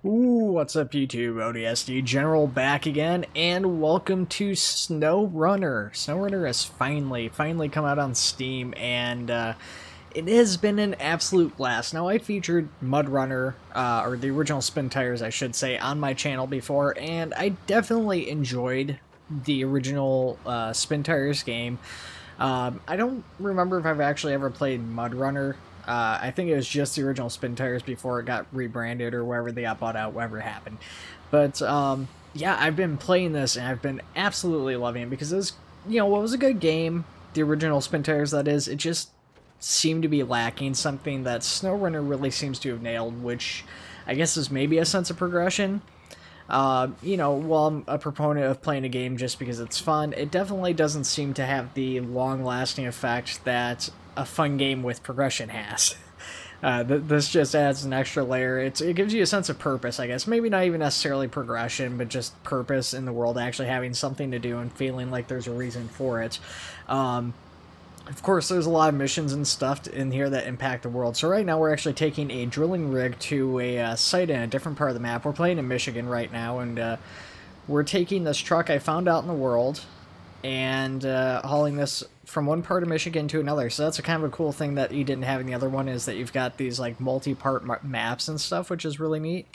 Ooh, what's up YouTube? ODST General back again, and welcome to Snowrunner. Snowrunner has finally come out on Steam, and it has been an absolute blast. Now, I featured Mudrunner, or the original Spin Tires, I should say, on my channel before, and I definitely enjoyed the original Spin Tires game. I don't remember if I've actually ever played Mudrunner. I think it was just the original Spin Tires before it got rebranded or wherever they got bought out, whatever happened. But yeah, I've been playing this and I've been absolutely loving it because it was, it was a good game. The original Spin Tires, that is. It just seemed to be lacking something that Snowrunner really seems to have nailed, which I guess is maybe a sense of progression. While I'm a proponent of playing a game just because it's fun, it definitely doesn't seem to have the long-lasting effect that a fun game with progression has. This just adds an extra layer. It gives you a sense of purpose, I guess. Maybe not even necessarily progression, but just purpose in the world, actually having something to do and feeling like there's a reason for it. Of course, there's a lot of missions and stuff in here that impact the world. So right now we're actually taking a drilling rig to a site in a different part of the map. We're playing in Michigan right now, and we're taking this truck I found out in the world and hauling this from one part of Michigan to another. So that's a kind of a cool thing that you didn't have in the other one, is that you've got these like multi-part maps and stuff, which is really neat.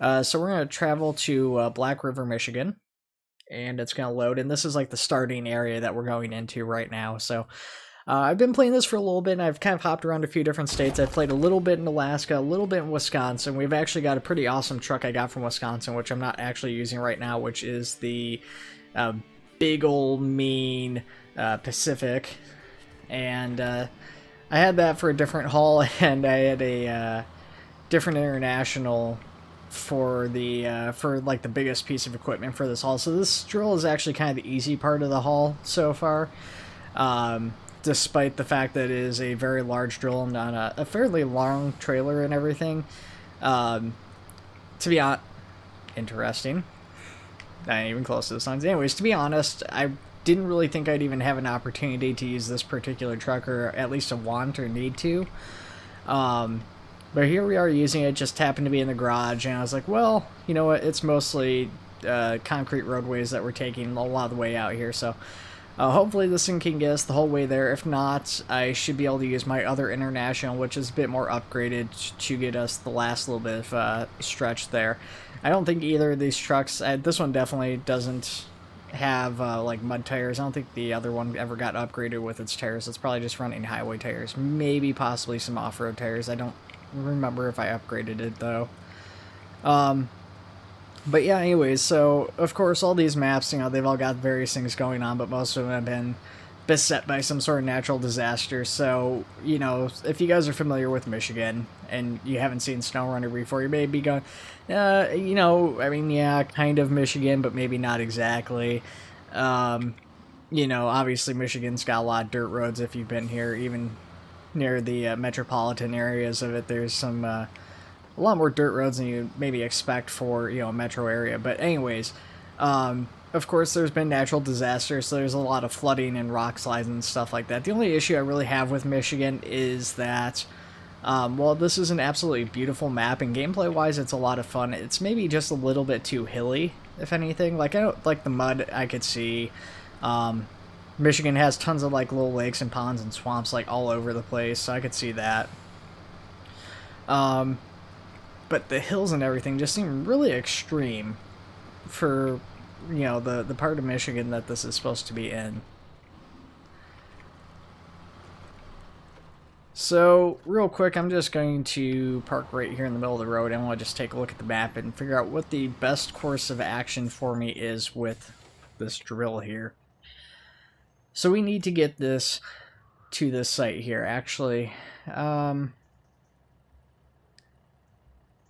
So we're going to travel to Black River, Michigan, and it's going to load, and this is like the starting area that we're going into right now. So I've been playing this for a little bit, and I've kind of hopped around a few different states. I've played a little bit in Alaska, a little bit in Wisconsin. We've actually got a pretty awesome truck I got from Wisconsin, which I'm not actually using right now, which is the big old mean Pacific. And I had that for a different haul, and I had a different international for the like the biggest piece of equipment for this haul. So this drill is actually kind of the easy part of the haul so far, despite the fact that it is a very large drill and on a fairly long trailer and everything. To be honest, interesting. Not even close to the signs. Anyways, to be honest, I didn't really think I'd even have an opportunity to use this particular truck, or at least a want or need to. But here we are using it. Just happened to be in the garage, and I was like, well, you know what, it's mostly concrete roadways that we're taking a lot of the way out here, so hopefully this thing can get us the whole way there. If not, I should be able to use my other international, which is a bit more upgraded, to get us the last little bit of stretch there. I don't think either of these trucks, this one definitely doesn't have like mud tires. I don't think the other one ever got upgraded with its tires. It's probably just running highway tires, maybe possibly some off-road tires. I don't remember if I upgraded it though. But yeah, anyways, so of course all these maps, they've all got various things going on, but most of them have been beset by some sort of natural disaster. So, if you guys are familiar with Michigan and you haven't seen Snowrunner before, you may be going, I mean, yeah, kind of Michigan, but maybe not exactly. Obviously Michigan's got a lot of dirt roads if you've been here, even near the metropolitan areas of it. There's some a lot more dirt roads than you maybe expect for a metro area. But anyways, of course there's been natural disasters, so there's a lot of flooding and rock slides and stuff like that. The only issue I really have with Michigan is that while this is an absolutely beautiful map and gameplay wise it's a lot of fun, it's maybe just a little bit too hilly, if anything. Like, I don't like the mud. I could see Michigan has tons of like little lakes and ponds and swamps like all over the place, so I could see that. But the hills and everything just seem really extreme for, the part of Michigan that this is supposed to be in. So, real quick, I'm just going to park right here in the middle of the road, and we'll just take a look at the map and figure out what the best course of action for me is with this drill here. So we need to get this to this site here. Actually,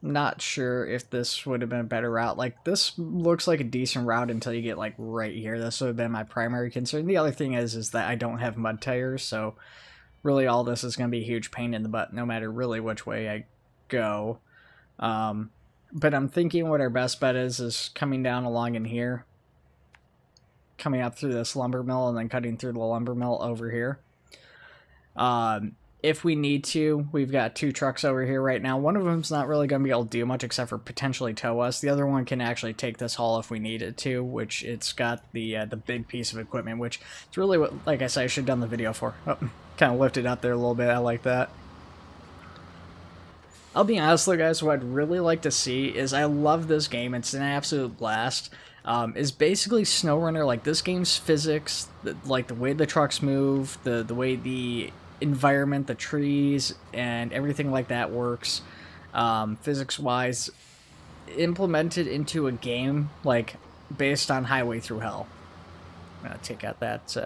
not sure if this would have been a better route. Like, this looks like a decent route until you get like right here. This would have been my primary concern. The other thing is that I don't have mud tires, so really all this is going to be a huge pain in the butt no matter really which way I go. But I'm thinking what our best bet is coming down along in here, coming up through this lumber mill, and then cutting through the lumber mill over here. if we need to. We've got 2 trucks over here right now. One of them's not really going to be able to do much except for potentially tow us. The other one can actually take this haul if we need it to, which it's got the big piece of equipment, which it's really what, like I said, I should have done the video for. Oh, kind of lifted up there a little bit. I like that. I'll be honest though, guys, what I'd really like to see is, I love this game. It's an absolute blast. Is basically Snowrunner. Like, this game's physics, like the way the trucks move, the way the environment, the trees, and everything like that works, physics-wise, implemented into a game, like, based on Highway Through Hell. I'm gonna take out that,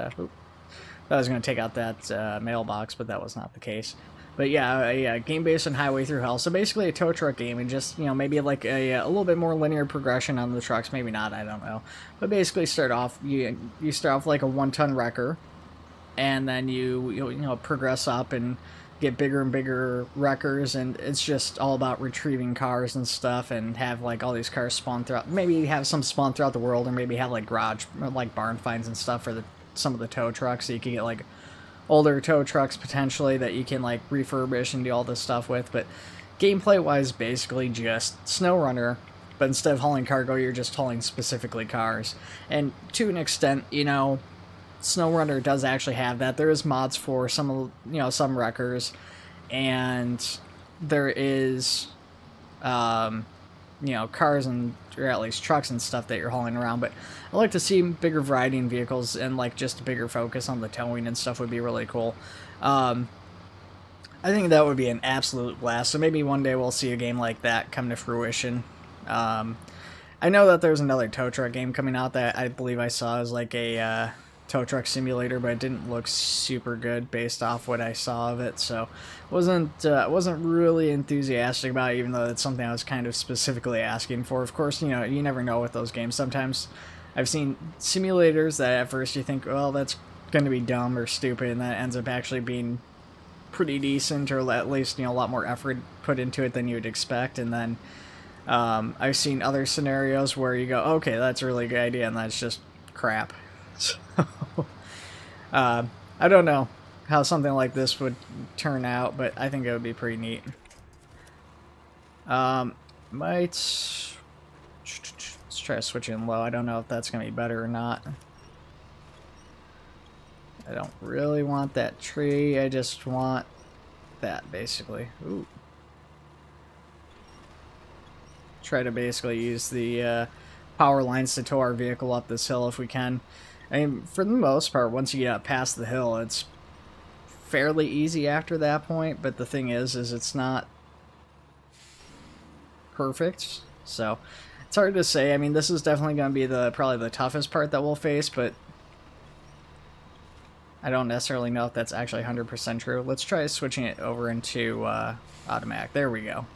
I was gonna take out that mailbox, but that was not the case. But yeah, a game based on Highway Through Hell. So basically a tow truck game, and just, you know, maybe like a little bit more linear progression on the trucks. Maybe not, I don't know. But basically start off, you start off like a 1-ton wrecker, and then you know, progress up and get bigger and bigger wreckers, and it's just all about retrieving cars and stuff, and have like all these cars spawn throughout. Maybe have some spawn throughout the world, or maybe have like garage, like barn finds and stuff for some of the tow trucks, so you can get like older tow trucks potentially that you can like refurbish and do all this stuff with. But gameplay wise, basically just Snowrunner, but instead of hauling cargo, you're just hauling specifically cars. And to an extent, you know, Snowrunner does actually have that. There is mods for some, you know, some wreckers, and there is you know, cars and, or at least trucks and stuff that you're hauling around. But I like to see bigger variety in vehicles, and like just a bigger focus on the towing and stuff would be really cool. I think that would be an absolute blast. So maybe one day we'll see a game like that come to fruition. I know that there's another tow truck game coming out that I believe I saw as like a tow truck simulator, but it didn't look super good based off what I saw of it, so wasn't really enthusiastic about it, even though it's something I was kind of specifically asking for. Of course, you know, you never know with those games. Sometimes I've seen simulators that at first you think, well, that's going to be dumb or stupid, and that ends up actually being pretty decent, or at least, you know, a lot more effort put into it than you would expect. And then I've seen other scenarios where you go, okay, that's a really good idea, and that's just crap. So, I don't know how something like this would turn out, but I think it would be pretty neat. Let's try switching low. I don't know if that's going to be better or not. I don't really want that tree. I just want that, basically. Ooh. Try to basically use the power lines to tow our vehicle up this hill if we can. I mean, for the most part, once you get past the hill, it's fairly easy after that point, but the thing is it's not perfect, so it's hard to say. I mean, this is definitely going to be probably the toughest part that we'll face, but I don't necessarily know if that's actually 100% true. Let's try switching it over into automatic. There we go.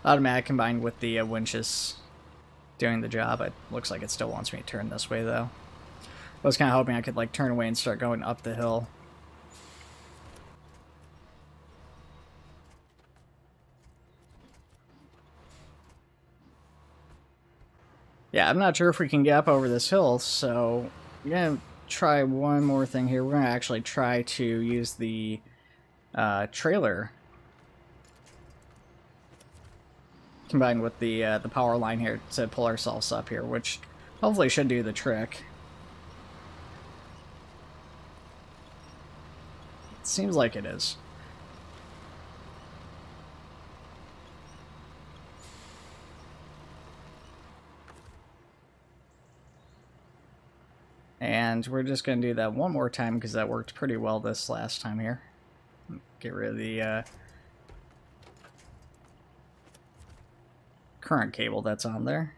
Automatic combined with the winches doing the job. It looks like it still wants me to turn this way, though. I was kind of hoping I could like turn away and start going up the hill. Yeah, I'm not sure if we can get up over this hill, so I'm going to try one more thing here. We're going to actually try to use the trailer combined with the power line here to pull ourselves up here, which hopefully should do the trick. It seems like it is. And we're just going to do that one more time because that worked pretty well this last time here. Get rid of the current cable that's on there.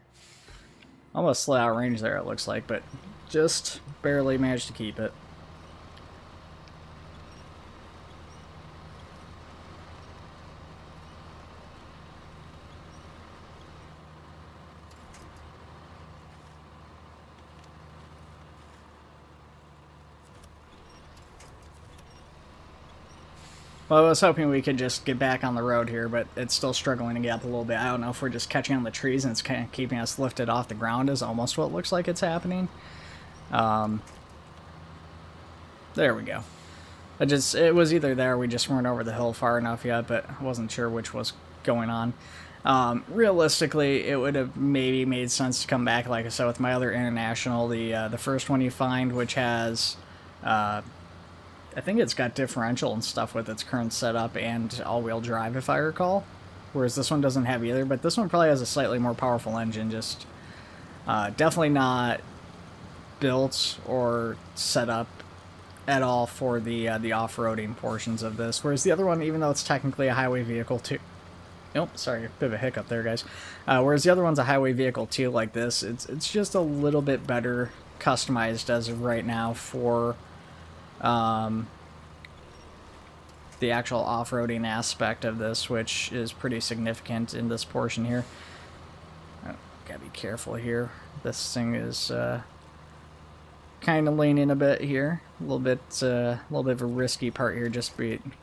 Almost slid out of range there, it looks like, but just barely managed to keep it. Well, I was hoping we could just get back on the road here, but it's still struggling to get up a little bit. I don't know if we're just catching on the trees and it's kind of keeping us lifted off the ground is almost what looks like it's happening. There we go. It was either there, we just weren't over the hill far enough yet, but I wasn't sure which was going on. Realistically, it would have maybe made sense to come back, like I said, with my other international, the first one you find, which has, I think it's got differential and stuff with its current setup and all-wheel drive, if I recall. Whereas this one doesn't have either, but this one probably has a slightly more powerful engine, just definitely not built or set up at all for the off-roading portions of this. Whereas the other one, even though it's technically a highway vehicle too... Nope, sorry, a bit of a hiccup there, guys. Whereas the other one's a highway vehicle too, like this, it's just a little bit better customized as of right now for the actual off-roading aspect of this, which is pretty significant in this portion here. Oh, gotta be careful here. This thing is kind of leaning a bit here, a little bit of a risky part here, just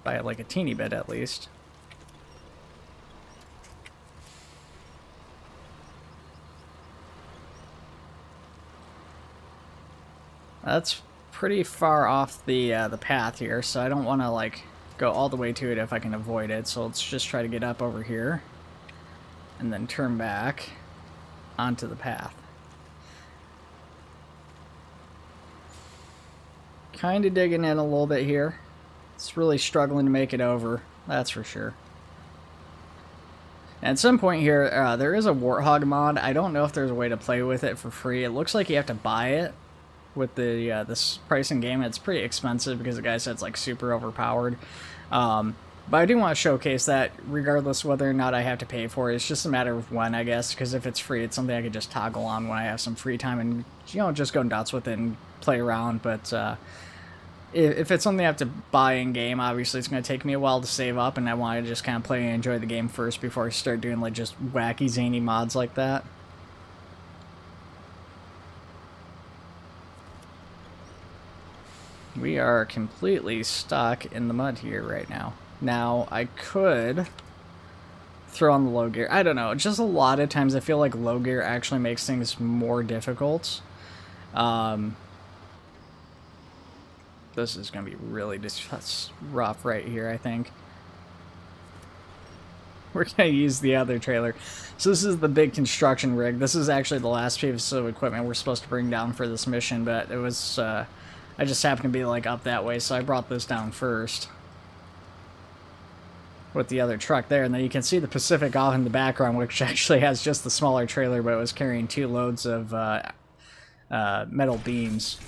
by like a teeny bit at least. That's pretty far off the path here, so I don't want to like go all the way to it if I can avoid it. So let's just try to get up over here and then turn back onto the path. Kind of digging in a little bit here. It's really struggling to make it over, that's for sure. And at some point here, there is a Warthog mod. I don't know if there's a way to play with it for free. It looks like you have to buy it with the this price in game. It's pretty expensive because the guy said it's like super overpowered. But I do want to showcase that regardless whether or not I have to pay for it. It's just a matter of when, I guess, because if it's free, it's something I could just toggle on when I have some free time and, you know, just go nuts with it and play around. But if it's something I have to buy in game, obviously it's going to take me a while to save up, and I want to just kind of play and enjoy the game first before I start doing like just wacky zany mods like that. We are completely stuck in the mud here right now. Now, I could throw on the low gear. I don't know. Just a lot of times I feel like low gear actually makes things more difficult. This is going to be really just rough right here, I think. We're going to use the other trailer. So this is the big construction rig. This is actually the last piece of equipment we're supposed to bring down for this mission, but it was... I just happened to be like up that way, so I brought this down first with the other truck there. And then you can see the Pacific off in the background, which actually has just the smaller trailer, but it was carrying 2 loads of metal beams.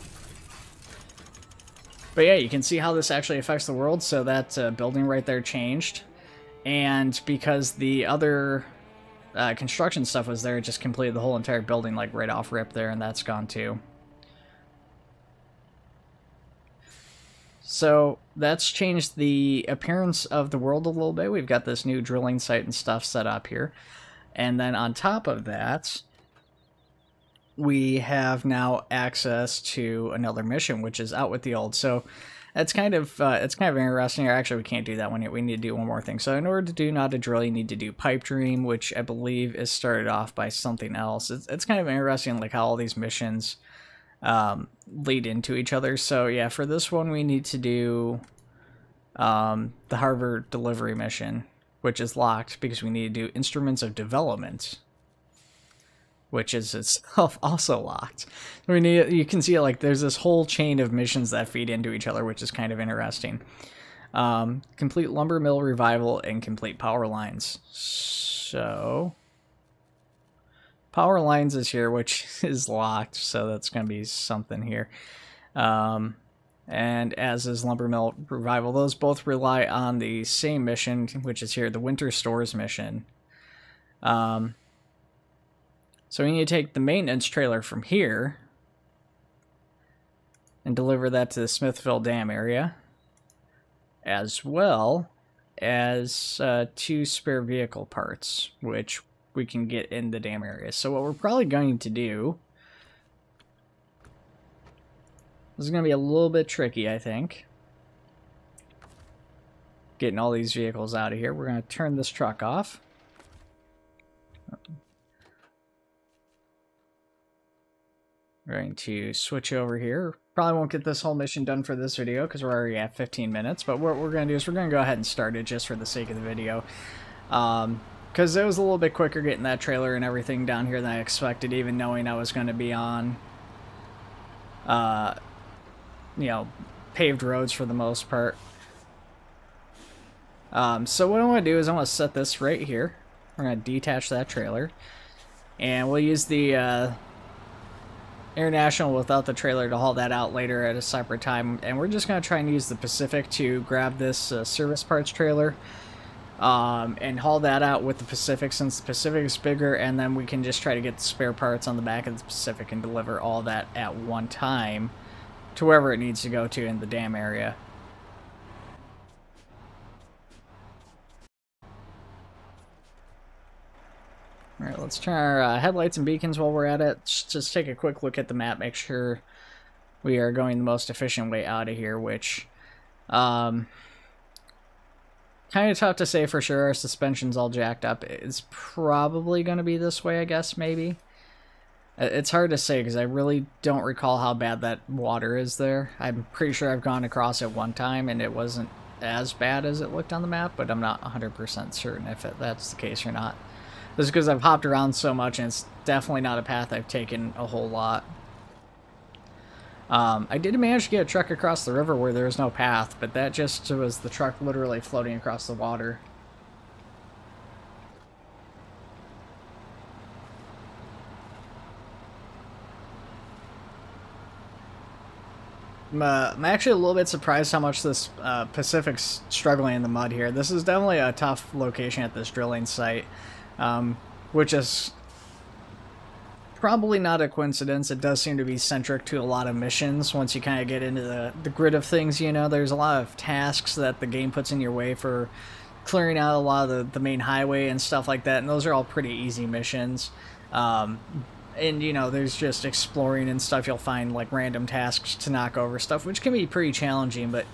But yeah, you can see how this actually affects the world. So that building right there changed, and because the other construction stuff was there, it just completed the whole entire building like right off rip there, and that's gone too. So that's changed the appearance of the world a little bit. We've got this new drilling site and stuff set up here. And then on top of that, we have now access to another mission, which is out with the old. So it's kind of interesting. Or actually, we can't do that one yet. We need to do one more thing. So in order to do Not a Drill, you need to do Pipe Dream, which I believe is started off by something else. It's kind of interesting, like how all these missions lead into each other. So yeah, for this one we need to do the Harvard delivery mission, which is locked because we need to do Instruments of Development, which is itself also locked. We need, you can see like there's this whole chain of missions that feed into each other, which is kind of interesting. Complete lumber mill revival and complete power lines. So power lines is here, which is locked, so that's going to be something here. And as is lumber mill revival. Those both rely on the same mission, which is here, the winter stores mission. So we need to take the maintenance trailer from here and deliver that to the Smithville Dam area, as well as 2 spare vehicle parts, which we can get in the dam area. So what we're probably going to do, this is going to be a little bit tricky, I think, getting all these vehicles out of here. We're going to turn this truck off. We're going to switch over here. Probably won't get this whole mission done for this video because we're already at 15 minutes, but what we're going to do is we're going to go ahead and start it just for the sake of the video. Because it was a little bit quicker getting that trailer and everything down here than I expected, even knowing I was going to be on, you know, paved roads for the most part. So what I want to do is I want to set this right here. We're going to detach that trailer. And we'll use the International without the trailer to haul that out later at a separate time. And we're just going to try and use the Pacific to grab this service parts trailer. And haul that out with the Pacific since the Pacific is bigger. And then we can just try to get the spare parts on the back of the Pacific and deliver all that at one time to wherever it needs to go to in the dam area. Alright, let's turn our headlights and beacons while we're at it. Just take a quick look at the map, make sure we are going the most efficient way out of here, which, kind of tough to say for sure. Our suspension's all jacked up. It's probably going to be this way, I guess, maybe. It's hard to say because I really don't recall how bad that water is there. I'm pretty sure I've gone across it one time and it wasn't as bad as it looked on the map, but I'm not 100% certain if that's the case or not. This is because I've hopped around so much, and it's definitely not a path I've taken a whole lot. I did manage to get a truck across the river where there was no path, but that just was the truck literally floating across the water. I'm actually a little bit surprised how much this Pacific's struggling in the mud here. This is definitely a tough location at this drilling site. Which is probably not a coincidence. It does seem to be centric to a lot of missions. Once you kind of get into the grid of things, you know, there's a lot of tasks that the game puts in your way for clearing out a lot of the main highway and stuff like that, and those are all pretty easy missions. And, you know, there's just exploring and stuff. You'll find, like, random tasks to knock over stuff, which can be pretty challenging, but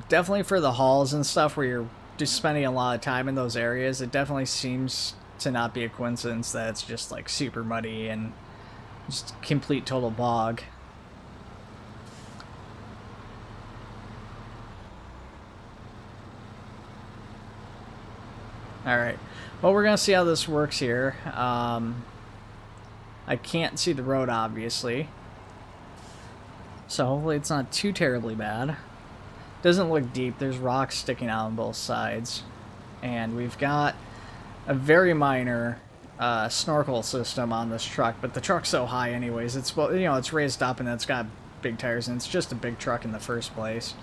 definitely for the hauls and stuff where you're just spending a lot of time in those areas, it definitely seems to not be a coincidence that it's just like super muddy and just complete total bog. Alright, well, we're gonna see how this works here. I can't see the road, obviously, so hopefully it's not too terribly bad. Doesn't look deep. There's rocks sticking out on both sides. And we've got a very minor snorkel system on this truck, but the truck's so high anyways. It's, well, you know, it's raised up and it's got big tires, and it's just a big truck in the first place.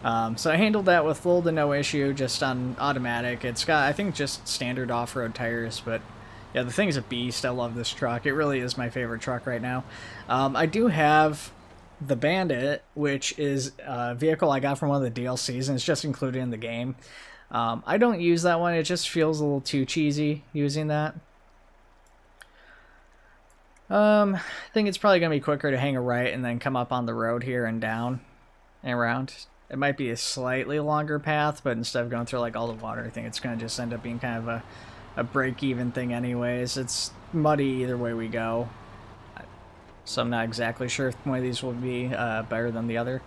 So I handled that with little to no issue, just on automatic. It's got, I think, just standard off-road tires, but yeah, the thing's a beast. I love this truck. It really is my favorite truck right now. I do have the Bandit, which is a vehicle I got from one of the DLCs, and it's just included in the game. I don't use that one. It just feels a little too cheesy using that. I think it's probably going to be quicker to hang a right and then come up on the road here and down and around. It might be a slightly longer path, but instead of going through like all the water, I think it's going to just end up being kind of a break-even thing anyways. It's muddy either way we go. So I'm not exactly sure if one of these will be better than the other.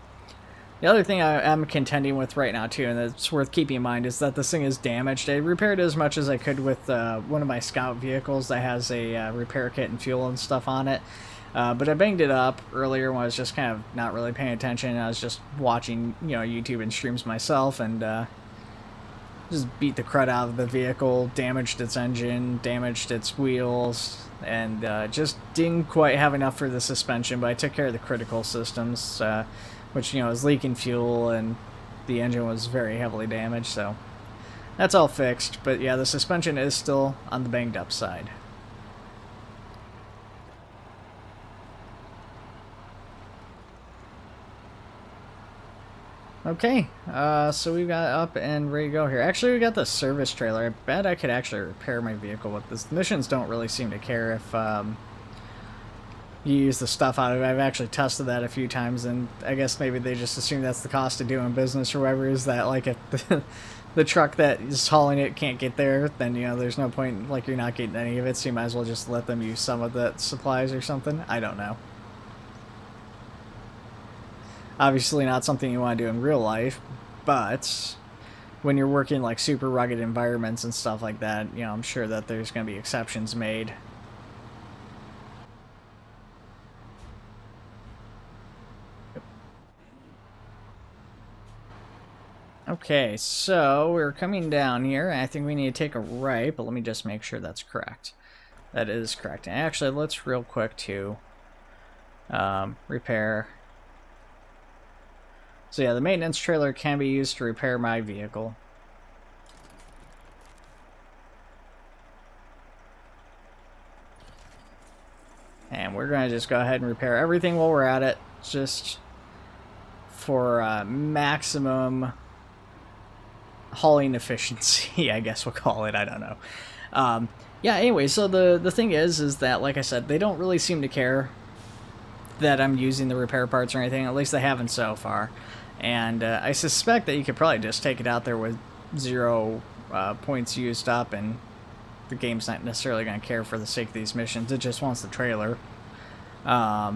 The other thing I'm contending with right now, too, and it's worth keeping in mind, is that this thing is damaged. I repaired it as much as I could with one of my scout vehicles that has a repair kit and fuel and stuff on it. But I banged it up earlier when I was just kind of not really paying attention. I was just watching, you know, YouTube and streams myself, and just beat the crud out of the vehicle, damaged its engine, damaged its wheels, and just didn't quite have enough for the suspension, but I took care of the critical systems, which, you know, was leaking fuel, and the engine was very heavily damaged, so that's all fixed. But yeah, the suspension is still on the banged up side. Okay, so we got up and ready to go here. Actually, we got the service trailer. I bet I could actually repair my vehicle with this. The missions don't really seem to care if you use the stuff out of it. I've actually tested that a few times, and I guess maybe they just assume that's the cost of doing business or whatever, is that, like, if the truck that is hauling it can't get there, then, you know, there's no point, like, you're not getting any of it, so you might as well just let them use some of the supplies or something. I don't know. Obviously not something you want to do in real life, but when you're working like super rugged environments and stuff like that, you know, I'm sure that there's going to be exceptions made. Okay, so we're coming down here. I think we need to take a right, but let me just make sure that's correct. That is correct. And actually, let's real quick to repair. So yeah, the maintenance trailer can be used to repair my vehicle. And we're going to just go ahead and repair everything while we're at it, just for maximum hauling efficiency, I guess we'll call it. I don't know. Yeah, anyway, so the thing is that, like I said, they don't really seem to care that I'm using the repair parts or anything. At least they haven't so far. And I suspect that you could probably just take it out there with 0 points used up, and the game's not necessarily going to care for the sake of these missions. It just wants the trailer. I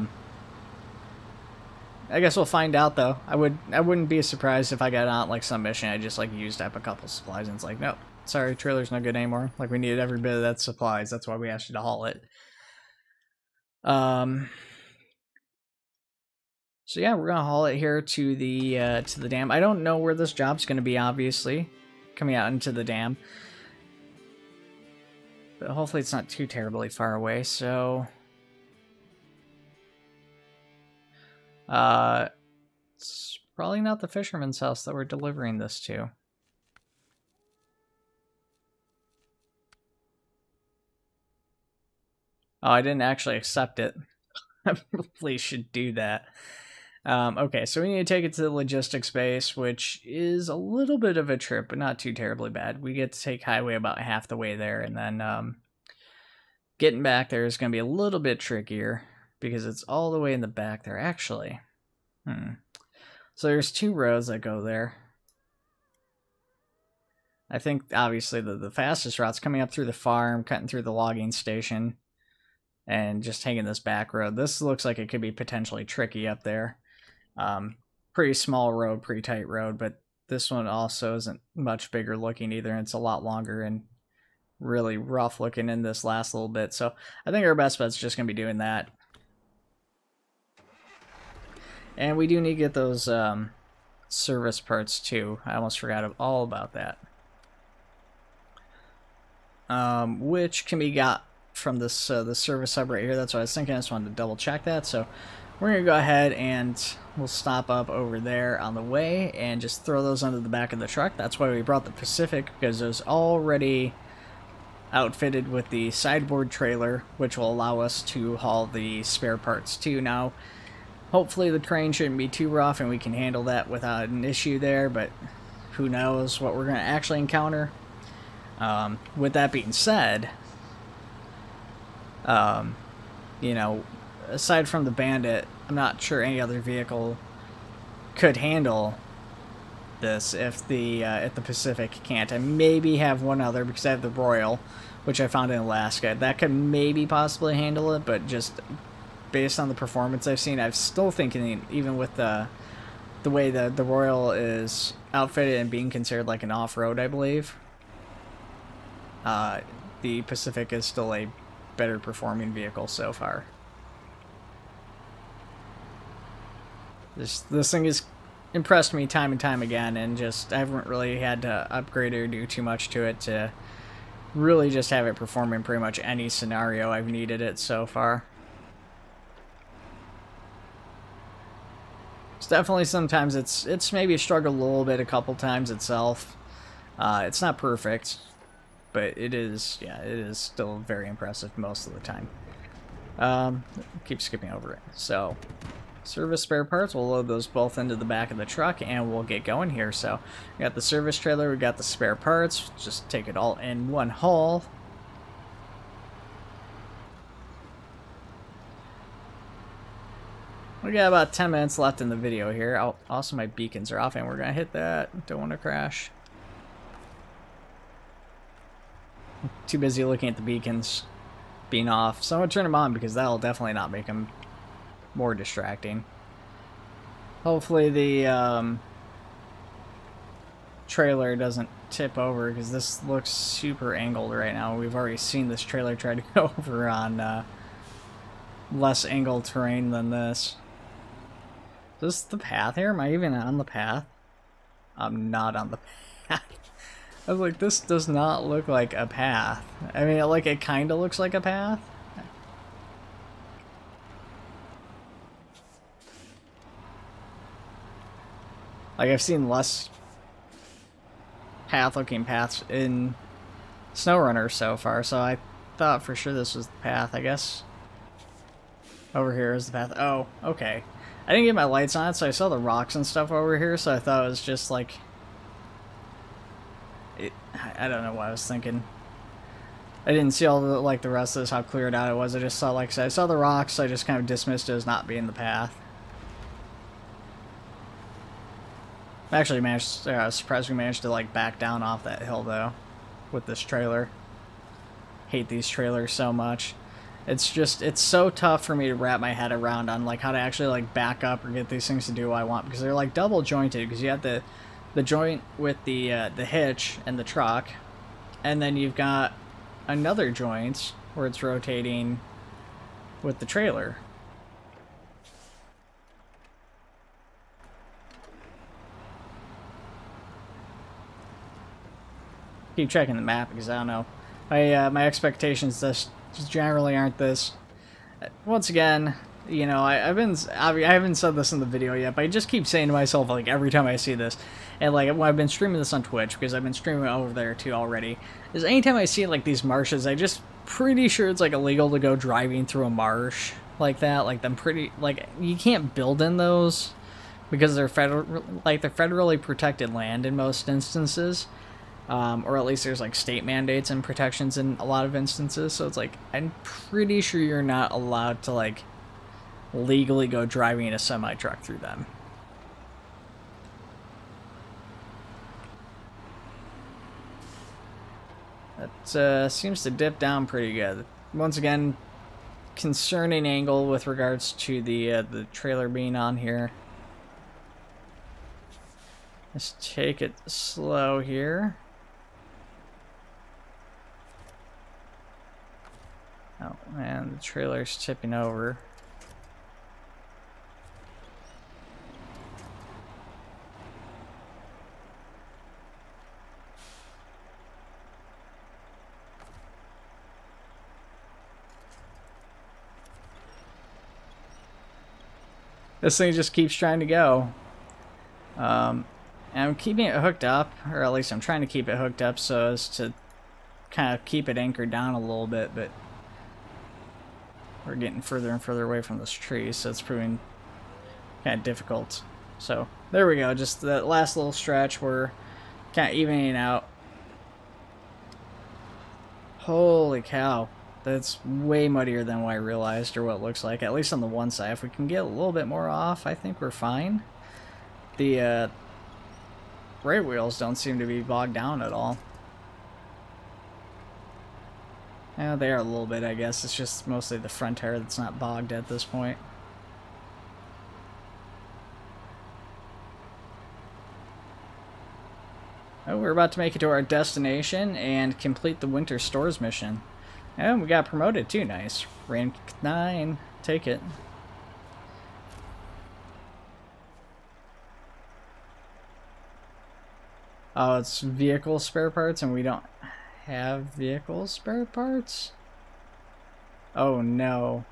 guess we'll find out, though. I wouldn't be surprised if I got out like some mission I just like used up a couple supplies and it's like, nope, sorry, trailer's no good anymore. Like, we needed every bit of that supplies. That's why we asked you to haul it. So yeah, we're gonna haul it here to the dam. I don't know where this job's gonna be, obviously, coming out into the dam, but hopefully it's not too terribly far away. So, it's probably not the fisherman's house that we're delivering this to. Oh, I didn't actually accept it. I probably should do that. Okay, so we need to take it to the logistics base, which is a little bit of a trip, but not too terribly bad. We get to take highway about half the way there, and then getting back there is going to be a little bit trickier because it's all the way in the back there, actually. So there's 2 roads that go there. I think, obviously, the fastest route's coming up through the farm, cutting through the logging station, and just taking this back road. This looks like it could be potentially tricky up there. Pretty small road, pretty tight road, but this one also isn't much bigger looking either, and it's a lot longer and really rough looking in this last little bit. So I think our best bet's just going to be doing that. And we do need to get those service parts too. I almost forgot all about that. Which can be got from this the service hub right here. That's what I was thinking. I just wanted to double check that. So we're going to go ahead and we'll stop up over there on the way and just throw those under the back of the truck. That's why we brought the Pacific, because it was already outfitted with the sideboard trailer, which will allow us to haul the spare parts too. Now, hopefully the terrain shouldn't be too rough and we can handle that without an issue there, but who knows what we're going to actually encounter. With that being said, you know, aside from the Bandit, I'm not sure any other vehicle could handle this if the Pacific can't. I maybe have one other because I have the Royal, which I found in Alaska. That could maybe possibly handle it, but just based on the performance I've seen, I'm still thinking, even with the way the Royal is outfitted and being considered like an off-road, I believe, the Pacific is still a better performing vehicle so far. This thing has impressed me time and time again, and just I haven't really had to upgrade or do too much to it to really just have it perform in pretty much any scenario I've needed it so far. It's definitely sometimes it's maybe struggled a little bit a couple times itself. It's not perfect, but it is, yeah, it is still very impressive most of the time. Keep skipping over it. So, service spare parts, we'll load those both into the back of the truck and we'll get going here. So, we got the service trailer, we got the spare parts, just take it all in one haul. We got about 10 minutes left in the video here. Oh, also my beacons are off and we're gonna hit that. Don't want to crash. Too busy looking at the beacons being off. So I'm gonna turn them on because that'll definitely not make them more distracting. Hopefully the trailer doesn't tip over, because this looks super angled right now. We've already seen this trailer try to go over on less angled terrain than this. Is this the path here? Am I even on the path? I'm not on the path. I was like, this does not look like a path. I mean, like, it kind of looks like a path. Like, I've seen less path-looking paths in Snowrunner so far, so I thought for sure this was the path. I guess over here is the path. Oh, okay. I didn't get my lights on it, so I saw the rocks and stuff over here, so I thought it was just like... I don't know what I was thinking. I didn't see all the, like, the rest of this, how cleared out it was. I just saw, like I said, I saw the rocks, so I just kind of dismissed it as not being the path. I actually managed, surprisingly managed to, like, back down off that hill, though, with this trailer. Hate these trailers so much. It's just, it's so tough for me to wrap my head around on, like, how to actually, like, back up or get these things to do what I want, because they're, like, double jointed, because you have the joint with the hitch and the truck, and then you've got another joint where it's rotating with the trailer. Keep checking the map because I don't know. My expectations just generally aren't this. Once again, you know, I haven't said this in the video yet, but I just keep saying to myself, like, every time I see this, and like when I've been streaming this on Twitch, because I've been streaming over there too already, is anytime I see like these marshes, I just pretty sure it's like illegal to go driving through a marsh like that. Like, them pretty, like, you can't build in those because they're federally protected land in most instances. Or at least there's like state mandates and protections in a lot of instances, so it's like, I'm pretty sure you're not allowed to like legally go driving a semi-truck through them. That seems to dip down pretty good. Once again, concerning angle with regards to the trailer being on here. Let's take it slow here. Oh man, the trailer's tipping over. This thing just keeps trying to go. And I'm keeping it hooked up, or at least I'm trying to keep it hooked up so as to kind of keep it anchored down a little bit, but we're getting further and further away from this tree, so it's proving kind of difficult. So there we go, just that last little stretch, we're kind of evening out. Holy cow, that's way muddier than what I realized, or what it looks like, at least on the one side. If we can get a little bit more off, I think we're fine. The right wheels don't seem to be bogged down at all. Yeah, they are a little bit, I guess. It's just mostly the front tire that's not bogged at this point. Oh, we're about to make it to our destination and complete the winter stores mission. And we got promoted too, nice. Rank 9, take it. Oh, it's vehicle spare parts and we don't have vehicle spare parts? Oh no.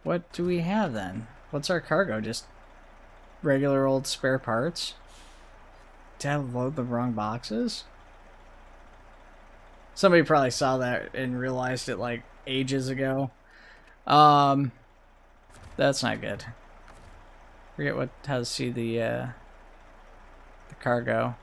What do we have then? What's our cargo? Just regular old spare parts? Did I load the wrong boxes? Somebody probably saw that and realized it like ages ago. That's not good. Forget how to see the cargo.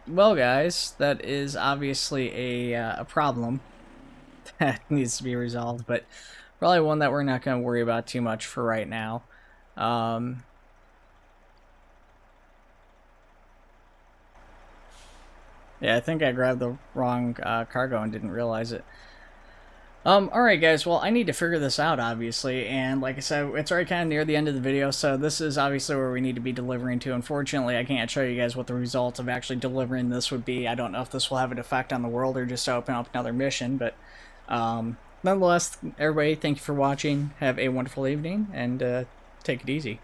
Well guys, that is obviously a problem that needs to be resolved, but probably one that we're not going to worry about too much for right now. Yeah, I think I grabbed the wrong cargo and didn't realize it. Alright guys, well I need to figure this out obviously, and like I said, it's already kind of near the end of the video, so this is obviously where we need to be delivering to. Unfortunately, I can't show you guys what the results of actually delivering this would be. I don't know if this will have an effect on the world or just open up another mission, but nonetheless, everybody, thank you for watching, have a wonderful evening, and take it easy.